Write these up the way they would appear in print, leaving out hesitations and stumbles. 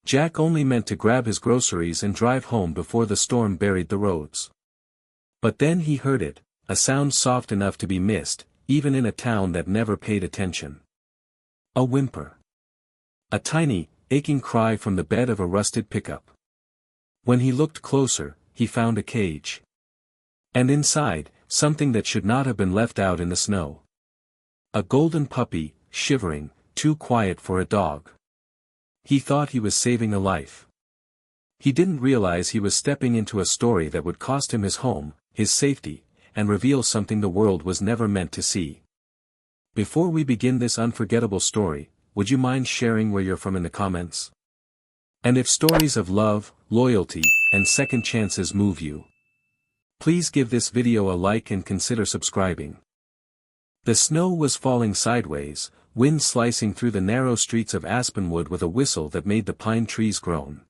Jack only meant to grab his groceries and drive home before the storm buried the roads. But then he heard it, a sound soft enough to be missed, even in a town that never paid attention. A whimper. A tiny, aching cry from the bed of a rusted pickup. When he looked closer, he found a cage. And inside, something that should not have been left out in the snow. A golden puppy, shivering, too quiet for a dog. He thought he was saving a life. He didn't realize he was stepping into a story that would cost him his home, his safety, and reveal something the world was never meant to see. Before we begin this unforgettable story, would you mind sharing where you're from in the comments? And if stories of love, loyalty, and second chances move you, please give this video a like and consider subscribing. The snow was falling sideways, wind slicing through the narrow streets of Aspenwood with a whistle that made the pine trees groan.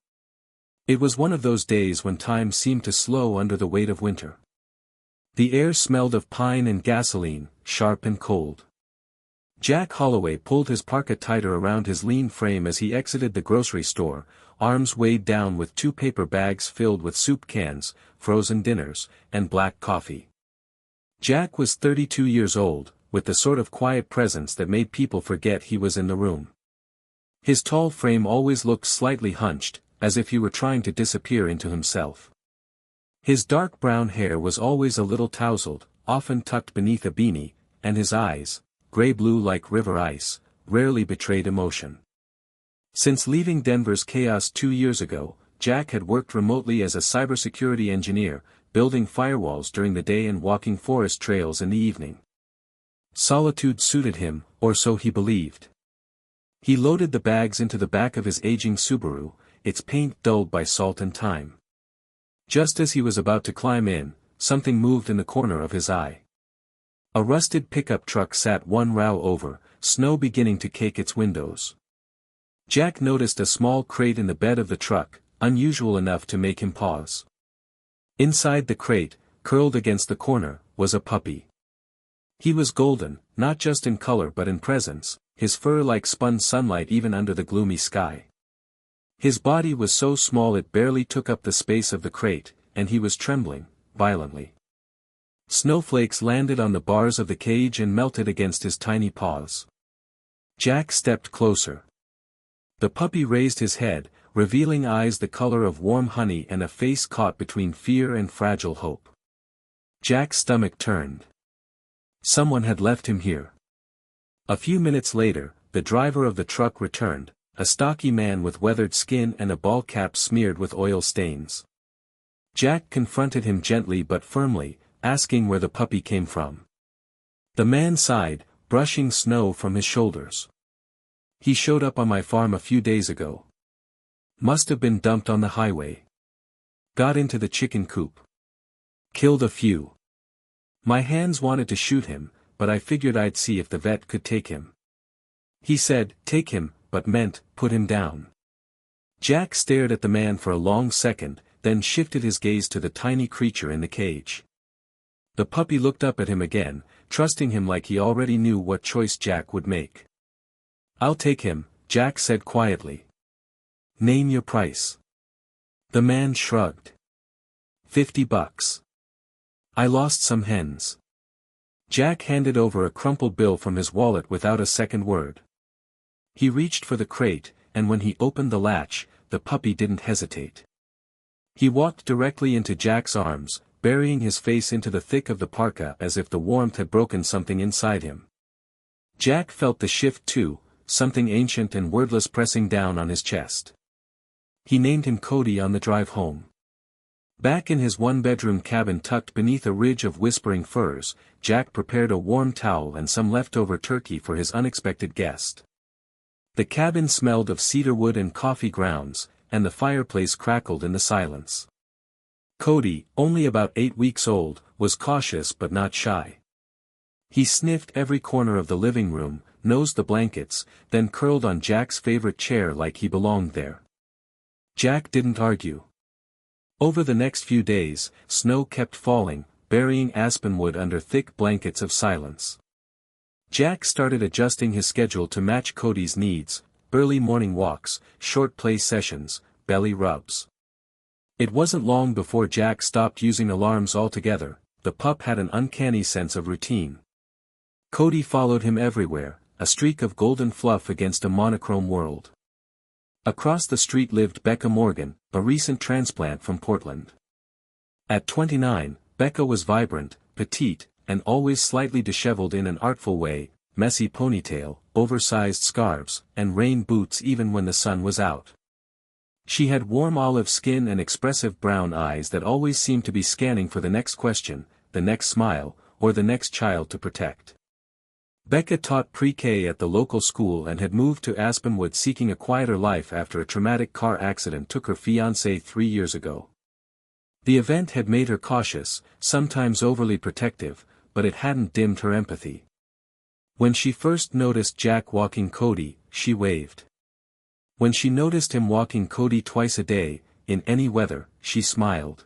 It was one of those days when time seemed to slow under the weight of winter. The air smelled of pine and gasoline, sharp and cold. Jack Holloway pulled his parka tighter around his lean frame as he exited the grocery store, arms weighed down with 2 paper bags filled with soup cans, frozen dinners, and black coffee. Jack was 32 years old, with the sort of quiet presence that made people forget he was in the room. His tall frame always looked slightly hunched, as if he were trying to disappear into himself. His dark brown hair was always a little tousled, often tucked beneath a beanie, and his eyes, gray-blue like river ice, rarely betrayed emotion. Since leaving Denver's chaos 2 years ago, Jack had worked remotely as a cybersecurity engineer, building firewalls during the day and walking forest trails in the evening. Solitude suited him, or so he believed. He loaded the bags into the back of his aging Subaru, its paint dulled by salt and time. Just as he was about to climb in, something moved in the corner of his eye. A rusted pickup truck sat one row over, snow beginning to cake its windows. Jack noticed a small crate in the bed of the truck, unusual enough to make him pause. Inside the crate, curled against the corner, was a puppy. He was golden, not just in color but in presence, his fur like spun sunlight even under the gloomy sky. His body was so small it barely took up the space of the crate, and he was trembling, violently. Snowflakes landed on the bars of the cage and melted against his tiny paws. Jack stepped closer. The puppy raised his head, revealing eyes the color of warm honey and a face caught between fear and fragile hope. Jack's stomach turned. Someone had left him here. A few minutes later, the driver of the truck returned, a stocky man with weathered skin and a ball cap smeared with oil stains. Jack confronted him gently but firmly, asking where the puppy came from. The man sighed, brushing snow from his shoulders. He showed up on my farm a few days ago. Must have been dumped on the highway. Got into the chicken coop. Killed a few. My hands wanted to shoot him, but I figured I'd see if the vet could take him. He said, take him, but meant, put him down. Jack stared at the man for a long second, then shifted his gaze to the tiny creature in the cage. The puppy looked up at him again, trusting him like he already knew what choice Jack would make. I'll take him, Jack said quietly. Name your price. The man shrugged. $50. I lost some hens. Jack handed over a crumpled bill from his wallet without a second word. He reached for the crate, and when he opened the latch, the puppy didn't hesitate. He walked directly into Jack's arms, burying his face into the thick of the parka as if the warmth had broken something inside him. Jack felt the shift too, something ancient and wordless pressing down on his chest. He named him Cody on the drive home. Back in his one-bedroom cabin tucked beneath a ridge of whispering firs, Jack prepared a warm towel and some leftover turkey for his unexpected guest. The cabin smelled of cedarwood and coffee grounds, and the fireplace crackled in the silence. Cody, only about 8 weeks old, was cautious but not shy. He sniffed every corner of the living room, nosed the blankets, then curled on Jack's favorite chair like he belonged there. Jack didn't argue. Over the next few days, snow kept falling, burying Aspenwood under thick blankets of silence. Jack started adjusting his schedule to match Cody's needs, early morning walks, short play sessions, belly rubs. It wasn't long before Jack stopped using alarms altogether. The pup had an uncanny sense of routine. Cody followed him everywhere, a streak of golden fluff against a monochrome world. Across the street lived Becca Morgan, a recent transplant from Portland. At 29, Becca was vibrant, petite, and always slightly disheveled in an artful way, messy ponytail, oversized scarves, and rain boots even when the sun was out. She had warm olive skin and expressive brown eyes that always seemed to be scanning for the next question, the next smile, or the next child to protect. Becca taught pre-K at the local school and had moved to Aspenwood seeking a quieter life after a traumatic car accident took her fiancé 3 years ago. The event had made her cautious, sometimes overly protective, but it hadn't dimmed her empathy. When she first noticed Jack walking Cody, she waved. When she noticed him walking Cody twice a day, in any weather, she smiled.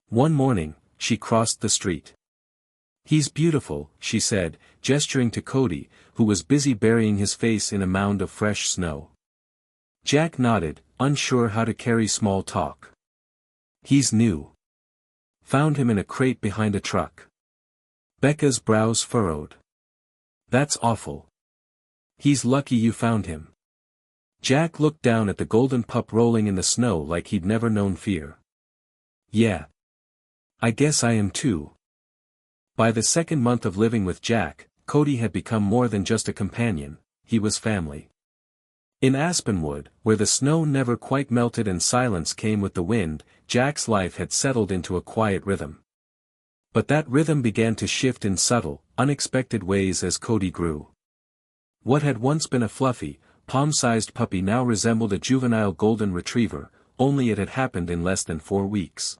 One morning, she crossed the street. "He's beautiful," she said, gesturing to Cody, who was busy burying his face in a mound of fresh snow. Jack nodded, unsure how to carry small talk. "He's new. Found him in a crate behind a truck." Becca's brows furrowed. "That's awful. He's lucky you found him." Jack looked down at the golden pup rolling in the snow like he'd never known fear. "Yeah. I guess I am too." By the second month of living with Jack, Cody had become more than just a companion, he was family. In Aspenwood, where the snow never quite melted and silence came with the wind, Jack's life had settled into a quiet rhythm. But that rhythm began to shift in subtle, unexpected ways as Cody grew. What had once been a fluffy, palm-sized puppy now resembled a juvenile golden retriever, only it had happened in less than 4 weeks.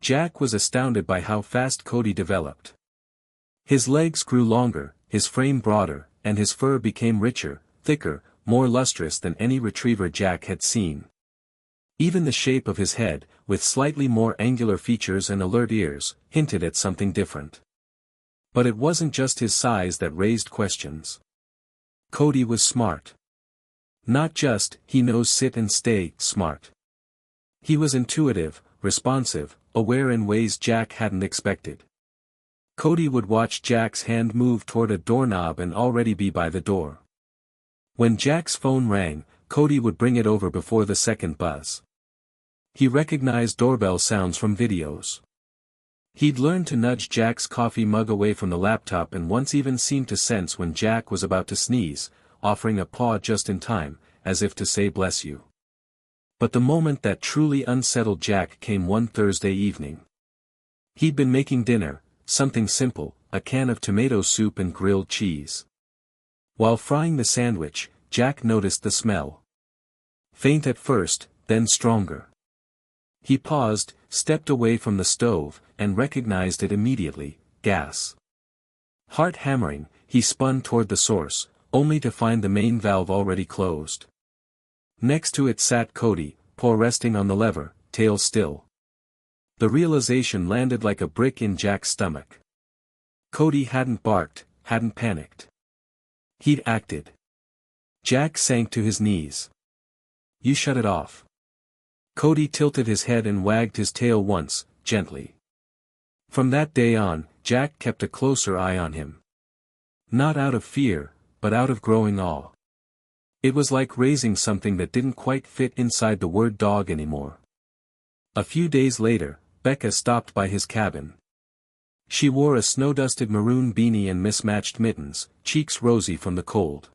Jack was astounded by how fast Cody developed. His legs grew longer, his frame broader, and his fur became richer, thicker, more lustrous than any retriever Jack had seen. Even the shape of his head, with slightly more angular features and alert ears, hinted at something different. But it wasn't just his size that raised questions. Cody was smart. Not just, he knows sit and stay, smart. He was intuitive, responsive, aware in ways Jack hadn't expected. Cody would watch Jack's hand move toward a doorknob and already be by the door. When Jack's phone rang, Cody would bring it over before the second buzz. He recognized doorbell sounds from videos. He'd learned to nudge Jack's coffee mug away from the laptop and once even seemed to sense when Jack was about to sneeze, offering a paw just in time, as if to say bless you. But the moment that truly unsettled Jack came one Thursday evening. He'd been making dinner, something simple, a can of tomato soup and grilled cheese. While frying the sandwich, Jack noticed the smell. Faint at first, then stronger. He paused, stepped away from the stove, and recognized it immediately: gas. Heart hammering, he spun toward the source, only to find the main valve already closed. Next to it sat Cody, paw resting on the lever, tail still. The realization landed like a brick in Jack's stomach. Cody hadn't barked, hadn't panicked. He'd acted. Jack sank to his knees. "You shut it off." Cody tilted his head and wagged his tail once, gently. From that day on, Jack kept a closer eye on him. Not out of fear, but out of growing awe. It was like raising something that didn't quite fit inside the word dog anymore. A few days later, Becca stopped by his cabin. She wore a snow-dusted maroon beanie and mismatched mittens, cheeks rosy from the cold.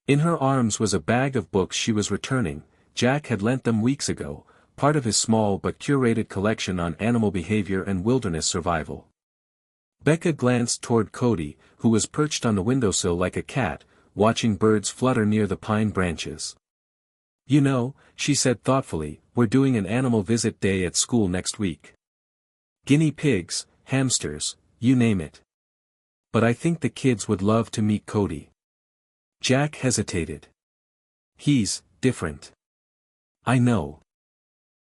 In her arms was a bag of books she was returning. Jack had lent them weeks ago, part of his small but curated collection on animal behavior and wilderness survival. Becca glanced toward Cody, who was perched on the windowsill like a cat, watching birds flutter near the pine branches. "You know," she said thoughtfully, "we're doing an animal visit day at school next week. Guinea pigs, hamsters, you name it. But I think the kids would love to meet Cody." Jack hesitated. "He's different." "I know.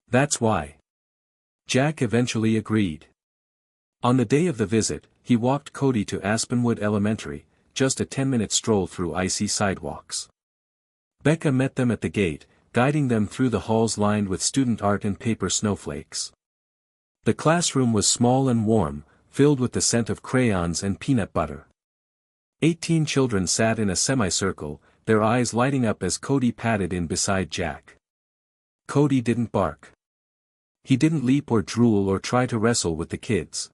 That's why." Jack eventually agreed. On the day of the visit, he walked Cody to Aspenwood Elementary, just a 10-minute stroll through icy sidewalks. Becca met them at the gate, guiding them through the halls lined with student art and paper snowflakes. The classroom was small and warm, filled with the scent of crayons and peanut butter. 18 children sat in a semicircle, their eyes lighting up as Cody padded in beside Jack. Cody didn't bark. He didn't leap or drool or try to wrestle with the kids.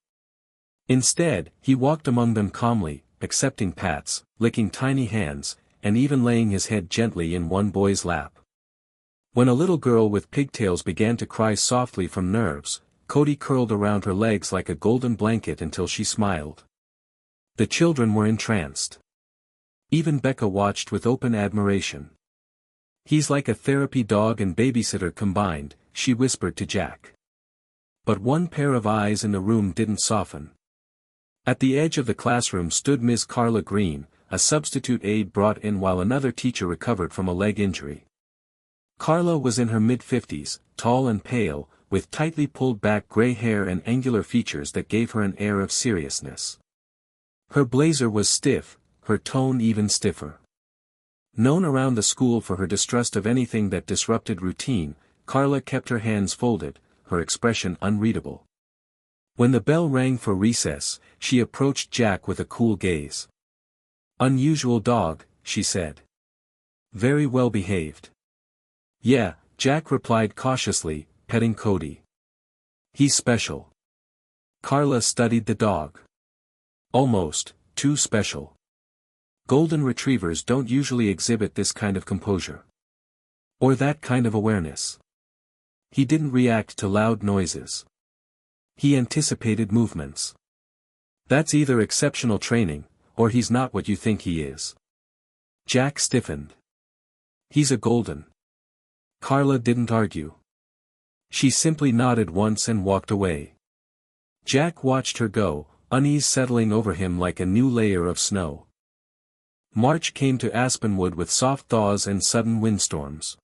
Instead, he walked among them calmly, accepting pats, licking tiny hands, and even laying his head gently in one boy's lap. When a little girl with pigtails began to cry softly from nerves, Cody curled around her legs like a golden blanket until she smiled. The children were entranced. Even Becca watched with open admiration. "He's like a therapy dog and babysitter combined," she whispered to Jack. But one pair of eyes in the room didn't soften. At the edge of the classroom stood Ms. Carla Green, a substitute aide brought in while another teacher recovered from a leg injury. Carla was in her mid-50s, tall and pale, with tightly pulled back gray hair and angular features that gave her an air of seriousness. Her blazer was stiff, her tone even stiffer. Known around the school for her distrust of anything that disrupted routine, Carla kept her hands folded, her expression unreadable. When the bell rang for recess, she approached Jack with a cool gaze. "Unusual dog," she said. "Very well behaved." "Yeah," Jack replied cautiously, petting Cody. "He's special." Carla studied the dog. "Almost, too special. Golden retrievers don't usually exhibit this kind of composure. Or that kind of awareness. He didn't react to loud noises. He anticipated movements. That's either exceptional training, or he's not what you think he is." Jack stiffened. "He's a golden." Carla didn't argue. She simply nodded once and walked away. Jack watched her go, unease settling over him like a new layer of snow. March came to Aspenwood with soft thaws and sudden windstorms.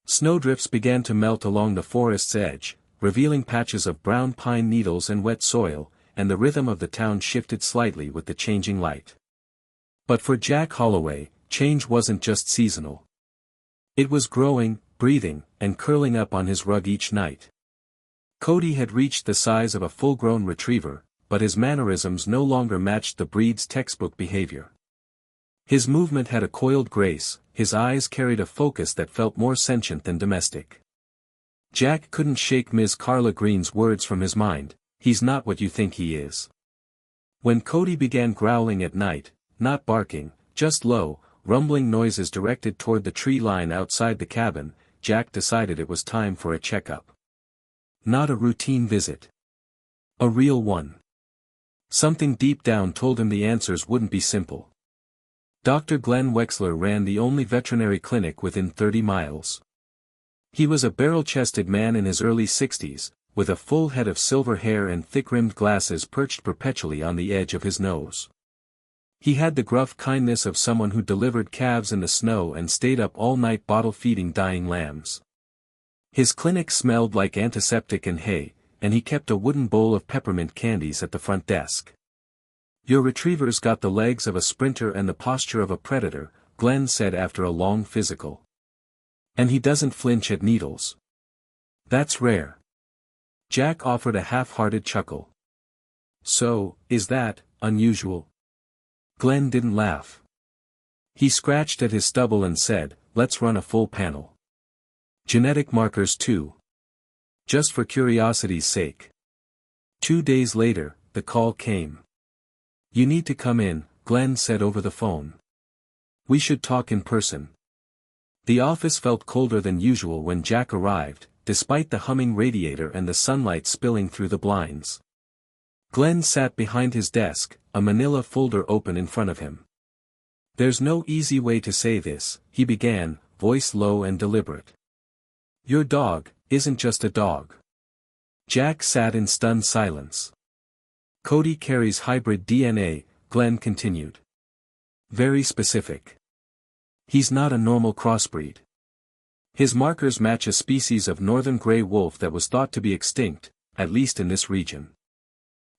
Snowdrifts began to melt along the forest's edge, revealing patches of brown pine needles and wet soil, and the rhythm of the town shifted slightly with the changing light. But for Jack Holloway, change wasn't just seasonal. It was growing, breathing, and curling up on his rug each night. Cody had reached the size of a full-grown retriever, but his mannerisms no longer matched the breed's textbook behavior. His movement had a coiled grace, his eyes carried a focus that felt more sentient than domestic. Jack couldn't shake Ms. Carla Green's words from his mind, "He's not what you think he is." When Cody began growling at night, not barking, just low, rumbling noises directed toward the tree line outside the cabin, Jack decided it was time for a checkup. Not a routine visit. A real one. Something deep down told him the answers wouldn't be simple. Dr. Glenn Wexler ran the only veterinary clinic within 30 miles. He was a barrel-chested man in his early 60s, with a full head of silver hair and thick-rimmed glasses perched perpetually on the edge of his nose. He had the gruff kindness of someone who delivered calves in the snow and stayed up all night bottle-feeding dying lambs. His clinic smelled like antiseptic and hay, and he kept a wooden bowl of peppermint candies at the front desk. "Your retriever's got the legs of a sprinter and the posture of a predator," Glenn said after a long physical. "And he doesn't flinch at needles. That's rare." Jack offered a half-hearted chuckle. "So, is that unusual?" Glenn didn't laugh. He scratched at his stubble and said, "Let's run a full panel. Genetic markers too. Just for curiosity's sake." 2 days later, the call came. "You need to come in," Glenn said over the phone. "We should talk in person." The office felt colder than usual when Jack arrived, despite the humming radiator and the sunlight spilling through the blinds. Glenn sat behind his desk, a manila folder open in front of him. "There's no easy way to say this," he began, voice low and deliberate. "Your dog isn't just a dog." Jack sat in stunned silence. "Cody carries hybrid DNA," Glenn continued. "Very specific. He's not a normal crossbreed. His markers match a species of northern gray wolf that was thought to be extinct, at least in this region.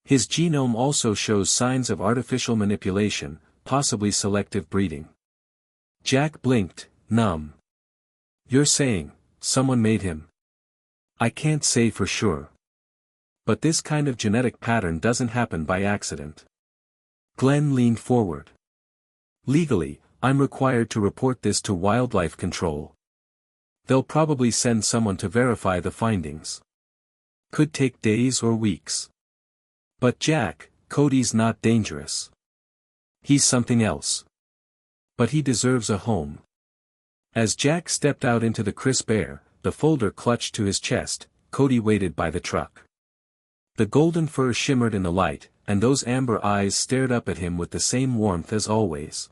His genome also shows signs of artificial manipulation, possibly selective breeding." Jack blinked, numb. You're saying, someone made him? I can't say for sure. But this kind of genetic pattern doesn't happen by accident. Glenn leaned forward. Legally, I'm required to report this to Wildlife Control. They'll probably send someone to verify the findings. Could take days or weeks. But Jack, Cody's not dangerous. He's something else. But he deserves a home. As Jack stepped out into the crisp air, the folder clutched to his chest. Cody waited by the truck. The golden fur shimmered in the light, and those amber eyes stared up at him with the same warmth as always.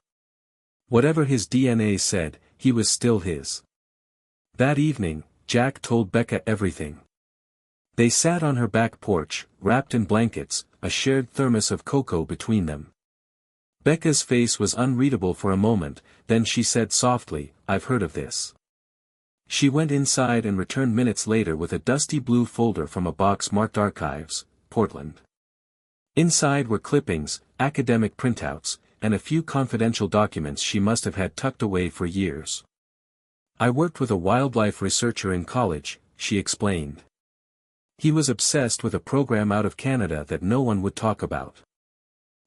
Whatever his DNA said, he was still his. That evening, Jack told Becca everything. They sat on her back porch, wrapped in blankets, a shared thermos of cocoa between them. Becca's face was unreadable for a moment, then she said softly, "I've heard of this." She went inside and returned minutes later with a dusty blue folder from a box marked Archives, Portland. Inside were clippings, academic printouts, and a few confidential documents she must have had tucked away for years. "I worked with a wildlife researcher in college," she explained. "He was obsessed with a program out of Canada that no one would talk about.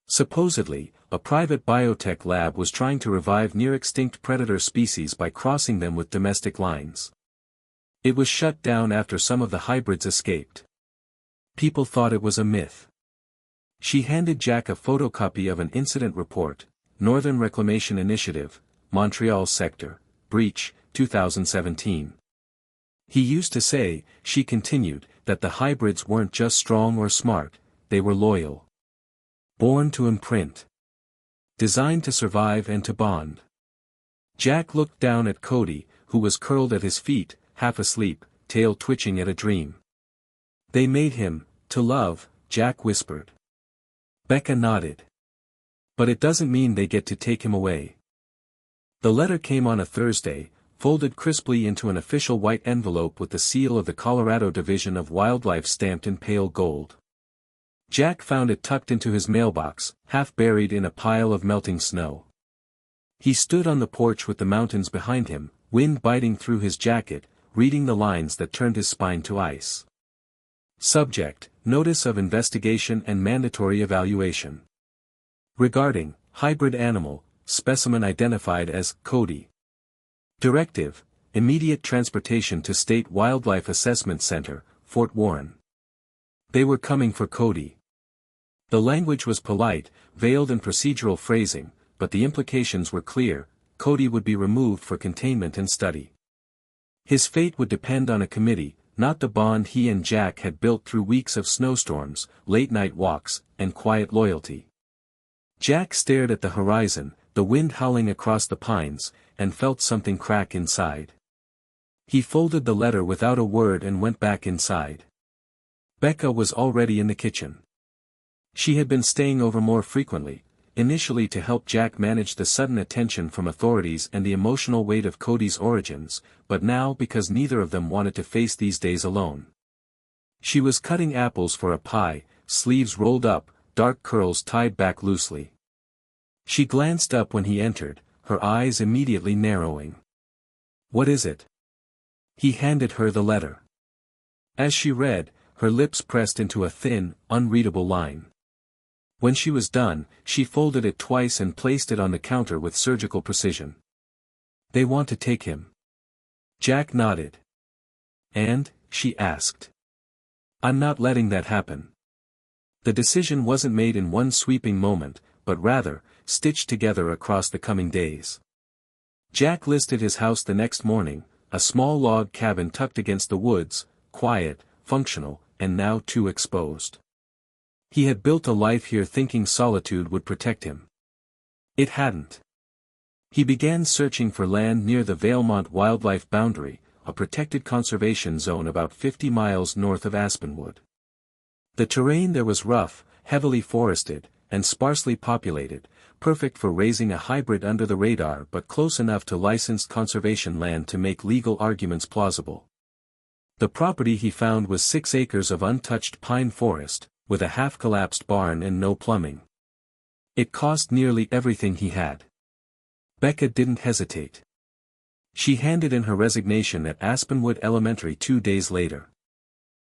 Supposedly, a private biotech lab was trying to revive near-extinct predator species by crossing them with domestic lines. It was shut down after some of the hybrids escaped. People thought it was a myth." She handed Jack a photocopy of an incident report, Northern Reclamation Initiative, Montreal Sector, Breach, 2017. "He used to say," she continued, "that the hybrids weren't just strong or smart, they were loyal. Born to imprint. Designed to survive and to bond." Jack looked down at Cody, who was curled at his feet, half asleep, tail twitching at a dream. "They made him, to love," Jack whispered. Becca nodded. "But it doesn't mean they get to take him away." The letter came on a Thursday, folded crisply into an official white envelope with the seal of the Colorado Division of Wildlife stamped in pale gold. Jack found it tucked into his mailbox, half buried in a pile of melting snow. He stood on the porch with the mountains behind him, wind biting through his jacket, reading the lines that turned his spine to ice. Subject: Notice of Investigation and Mandatory Evaluation. Regarding, hybrid animal, specimen identified as Cody. Directive: Immediate transportation to State Wildlife Assessment Center, Fort Warren. They were coming for Cody. The language was polite, veiled in procedural phrasing, but the implications were clear: Cody would be removed for containment and study. His fate would depend on a committee, not the bond he and Jack had built through weeks of snowstorms, late-night walks, and quiet loyalty. Jack stared at the horizon, the wind howling across the pines, and felt something crack inside. He folded the letter without a word and went back inside. Becca was already in the kitchen. She had been staying over more frequently, initially to help Jack manage the sudden attention from authorities and the emotional weight of Cody's origins, but now because neither of them wanted to face these days alone. She was cutting apples for a pie, sleeves rolled up, dark curls tied back loosely. She glanced up when he entered, her eyes immediately narrowing. "What is it?" He handed her the letter. As she read, her lips pressed into a thin, unreadable line. When she was done, she folded it twice and placed it on the counter with surgical precision. "They want to take him." Jack nodded. "And?" she asked. "I'm not letting that happen." The decision wasn't made in one sweeping moment, but rather, stitched together across the coming days. Jack listed his house the next morning, a small log cabin tucked against the woods, quiet, functional, and now too exposed. He had built a life here thinking solitude would protect him. It hadn't. He began searching for land near the Valemont wildlife boundary, a protected conservation zone about 50 miles north of Aspenwood. The terrain there was rough, heavily forested, and sparsely populated, perfect for raising a hybrid under the radar but close enough to licensed conservation land to make legal arguments plausible. The property he found was 6 acres of untouched pine forest, with a half-collapsed barn and no plumbing. It cost nearly everything he had. Becca didn't hesitate. She handed in her resignation at Aspenwood Elementary 2 days later.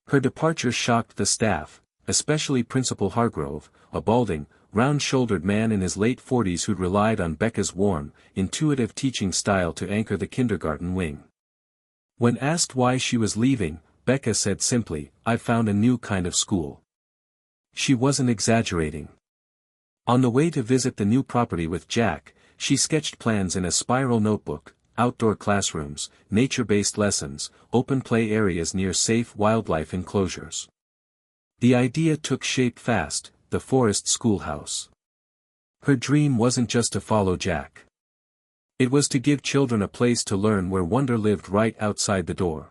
Her departure shocked the staff, especially Principal Hargrove, a balding, round-shouldered man in his late 40s who'd relied on Becca's warm, intuitive teaching style to anchor the kindergarten wing. When asked why she was leaving, Becca said simply, "I've found a new kind of school." She wasn't exaggerating. On the way to visit the new property with Jack, she sketched plans in a spiral notebook: outdoor classrooms, nature-based lessons, open play areas near safe wildlife enclosures. The idea took shape fast: the Forest Schoolhouse. Her dream wasn't just to follow Jack. It was to give children a place to learn where wonder lived right outside the door.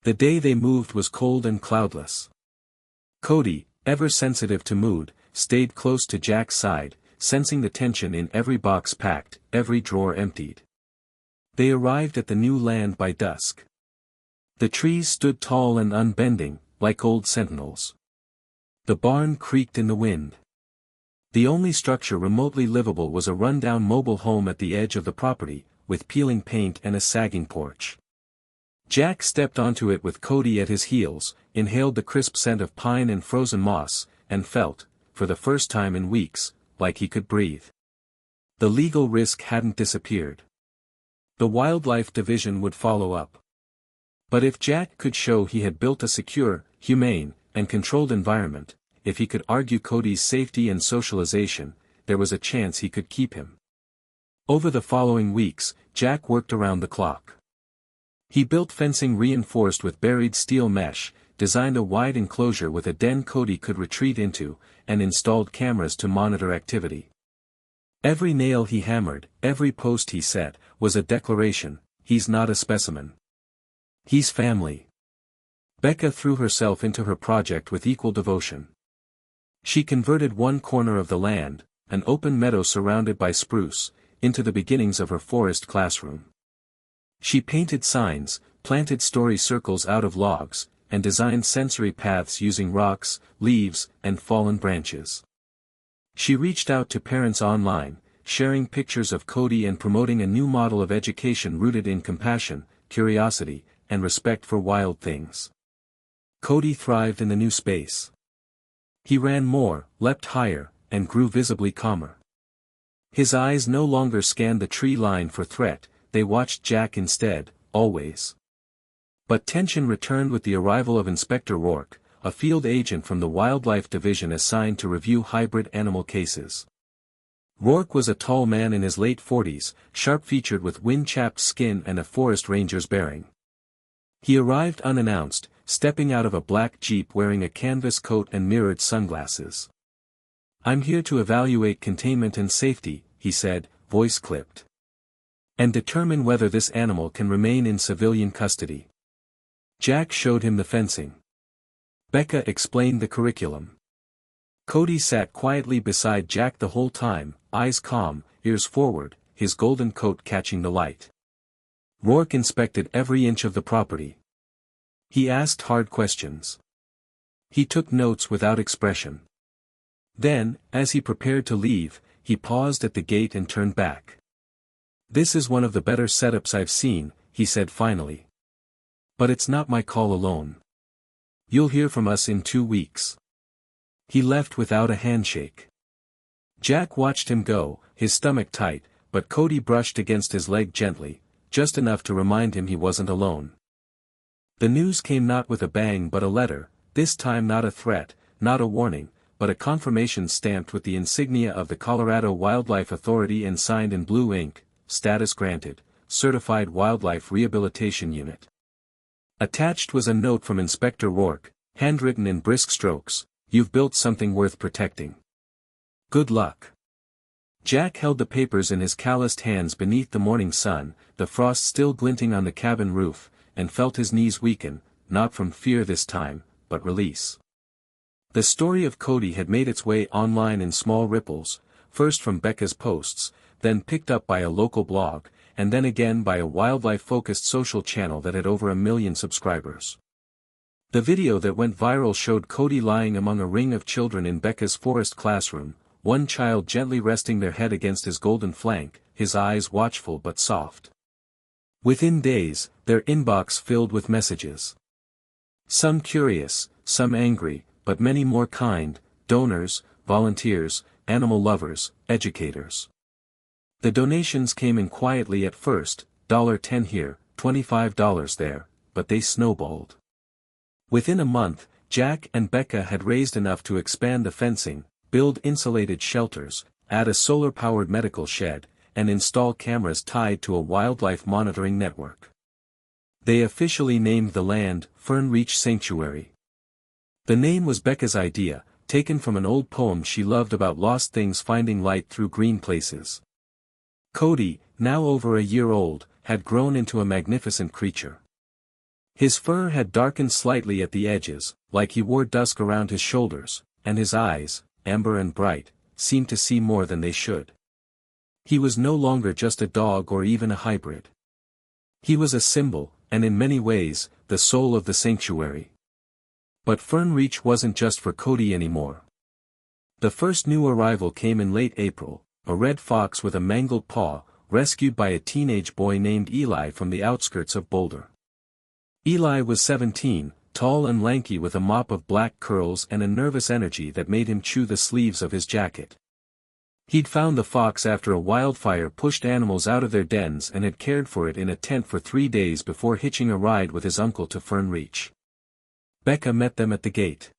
The day they moved was cold and cloudless. Cody, ever sensitive to mood, stayed close to Jack's side, sensing the tension in every box packed, every drawer emptied. They arrived at the new land by dusk. The trees stood tall and unbending, like old sentinels. The barn creaked in the wind. The only structure remotely livable was a run-down mobile home at the edge of the property, with peeling paint and a sagging porch. Jack stepped onto it with Cody at his heels, inhaled the crisp scent of pine and frozen moss, and felt, for the first time in weeks, like he could breathe. The legal risk hadn't disappeared. The Wildlife Division would follow up. But if Jack could show he had built a secure, humane, and controlled environment, if he could argue Cody's safety and socialization, there was a chance he could keep him. Over the following weeks, Jack worked around the clock. He built fencing reinforced with buried steel mesh, designed a wide enclosure with a den Cody could retreat into, and installed cameras to monitor activity. Every nail he hammered, every post he set, was a declaration: he's not a specimen. He's family. Becca threw herself into her project with equal devotion. She converted one corner of the land, an open meadow surrounded by spruce, into the beginnings of her forest classroom. She painted signs, planted story circles out of logs, and designed sensory paths using rocks, leaves, and fallen branches. She reached out to parents online, sharing pictures of Cody and promoting a new model of education rooted in compassion, curiosity, and respect for wild things. Cody thrived in the new space. He ran more, leapt higher, and grew visibly calmer. His eyes no longer scanned the tree line for threat, they watched Jack instead, always. But tension returned with the arrival of Inspector Rourke, a field agent from the Wildlife Division assigned to review hybrid animal cases. Rourke was a tall man in his late 40s, sharp-featured with wind-chapped skin and a forest ranger's bearing. He arrived unannounced, stepping out of a black Jeep wearing a canvas coat and mirrored sunglasses. "I'm here to evaluate containment and safety," he said, voice clipped. "And determine whether this animal can remain in civilian custody." Jack showed him the fencing. Becca explained the curriculum. Cody sat quietly beside Jack the whole time, eyes calm, ears forward, his golden coat catching the light. Rourke inspected every inch of the property. He asked hard questions. He took notes without expression. Then, as he prepared to leave, he paused at the gate and turned back. "This is one of the better setups I've seen," he said finally. "But it's not my call alone. You'll hear from us in 2 weeks." He left without a handshake. Jack watched him go, his stomach tight, but Cody brushed against his leg gently, just enough to remind him he wasn't alone. The news came not with a bang but a letter, this time not a threat, not a warning, but a confirmation stamped with the insignia of the Colorado Wildlife Authority and signed in blue ink: "Status granted, Certified Wildlife Rehabilitation Unit." Attached was a note from Inspector Rourke, handwritten in brisk strokes: "You've built something worth protecting. Good luck." Jack held the papers in his calloused hands beneath the morning sun, the frost still glinting on the cabin roof, and felt his knees weaken, not from fear this time, but release. The story of Cody had made its way online in small ripples, first from Becca's posts, then picked up by a local blog, and then again by a wildlife-focused social channel that had over 1 million subscribers. The video that went viral showed Cody lying among a ring of children in Becca's forest classroom, one child gently resting their head against his golden flank, his eyes watchful but soft. Within days, their inbox filled with messages. Some curious, some angry, but many more kind: donors, volunteers, animal lovers, educators. The donations came in quietly at first, $10 here, $25 there, but they snowballed. Within a month, Jack and Becca had raised enough to expand the fencing, build insulated shelters, add a solar-powered medical shed, and install cameras tied to a wildlife monitoring network. They officially named the land Fern Reach Sanctuary. The name was Becca's idea, taken from an old poem she loved about lost things finding light through green places. Cody, now over a year old, had grown into a magnificent creature. His fur had darkened slightly at the edges, like he wore dusk around his shoulders, and his eyes, amber and bright, seemed to see more than they should. He was no longer just a dog or even a hybrid. He was a symbol, and in many ways, the soul of the sanctuary. But Fern Reach wasn't just for Cody anymore. The first new arrival came in late April, a red fox with a mangled paw, rescued by a teenage boy named Eli from the outskirts of Boulder. Eli was 17, tall and lanky with a mop of black curls and a nervous energy that made him chew the sleeves of his jacket. He'd found the fox after a wildfire pushed animals out of their dens and had cared for it in a tent for 3 days before hitching a ride with his uncle to Fern Reach. Becca met them at the gate.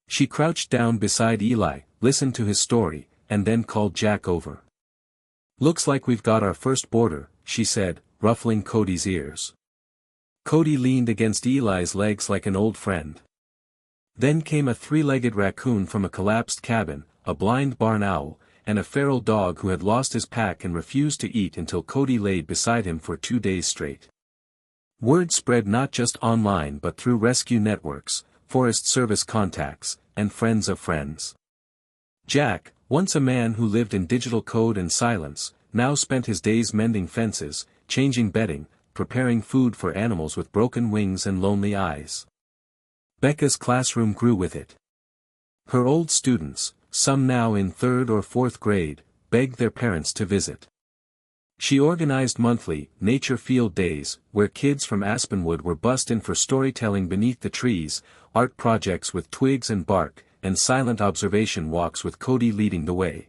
She crouched down beside Eli, listened to his story, and then called Jack over. "Looks like we've got our first boarder," she said, ruffling Cody's ears. Cody leaned against Eli's legs like an old friend. Then came a 3-legged raccoon from a collapsed cabin, a blind barn owl, and a feral dog who had lost his pack and refused to eat until Cody laid beside him for 2 days straight. Word spread not just online but through rescue networks, Forest Service contacts, and friends of friends. Jack, once a man who lived in digital code and silence, now spent his days mending fences, changing bedding, preparing food for animals with broken wings and lonely eyes. Becca's classroom grew with it. Her old students, some now in 3rd or 4th grade, begged their parents to visit. She organized monthly nature field days, where kids from Aspenwood were bussed in for storytelling beneath the trees, art projects with twigs and bark, and silent observation walks with Cody leading the way.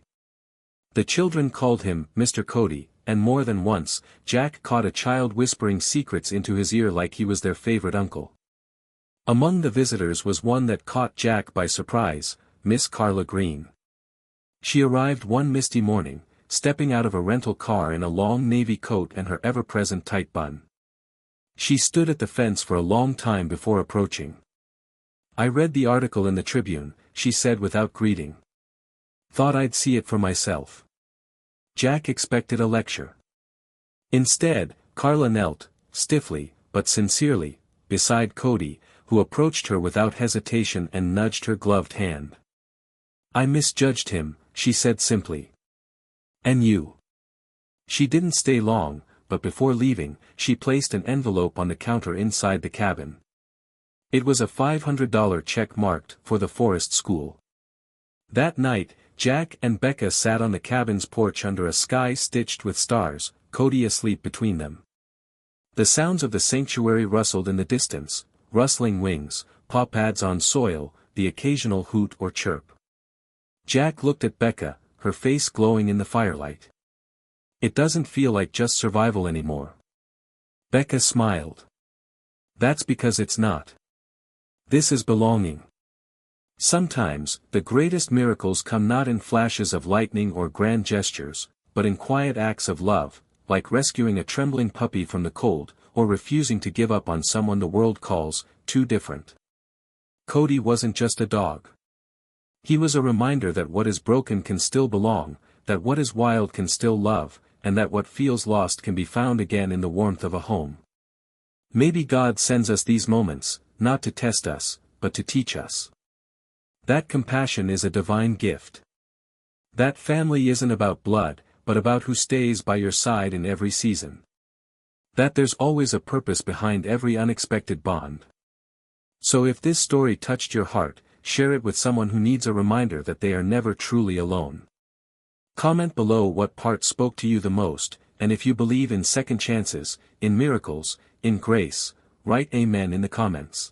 The children called him Mr. Cody, and more than once, Jack caught a child whispering secrets into his ear like he was their favorite uncle. Among the visitors was one that caught Jack by surprise, Miss Carla Green. She arrived one misty morning, stepping out of a rental car in a long navy coat and her ever-present tight bun. She stood at the fence for a long time before approaching. "I read the article in the Tribune," she said without greeting. "Thought I'd see it for myself." Jack expected a lecture. Instead, Carla knelt, stiffly, but sincerely, beside Cody, who approached her without hesitation and nudged her gloved hand. "I misjudged him," she said simply. "And you?" She didn't stay long, but before leaving, she placed an envelope on the counter inside the cabin. It was a $500 check marked for the Forest School. That night, Jack and Becca sat on the cabin's porch under a sky stitched with stars, Cody asleep between them. The sounds of the sanctuary rustled in the distance, rustling wings, paw pads on soil, the occasional hoot or chirp. Jack looked at Becca, her face glowing in the firelight. "It doesn't feel like just survival anymore." Becca smiled. "That's because it's not. This is belonging." Sometimes, the greatest miracles come not in flashes of lightning or grand gestures, but in quiet acts of love, like rescuing a trembling puppy from the cold, or refusing to give up on someone the world calls too different. Cody wasn't just a dog. He was a reminder that what is broken can still belong, that what is wild can still love, and that what feels lost can be found again in the warmth of a home. Maybe God sends us these moments, not to test us, but to teach us. That compassion is a divine gift. That family isn't about blood, but about who stays by your side in every season. That there's always a purpose behind every unexpected bond. So if this story touched your heart, share it with someone who needs a reminder that they are never truly alone. Comment below what part spoke to you the most, and if you believe in second chances, in miracles, in grace, write Amen in the comments.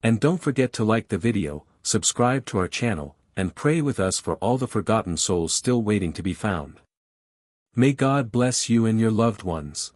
And don't forget to like the video, subscribe to our channel, and pray with us for all the forgotten souls still waiting to be found. May God bless you and your loved ones.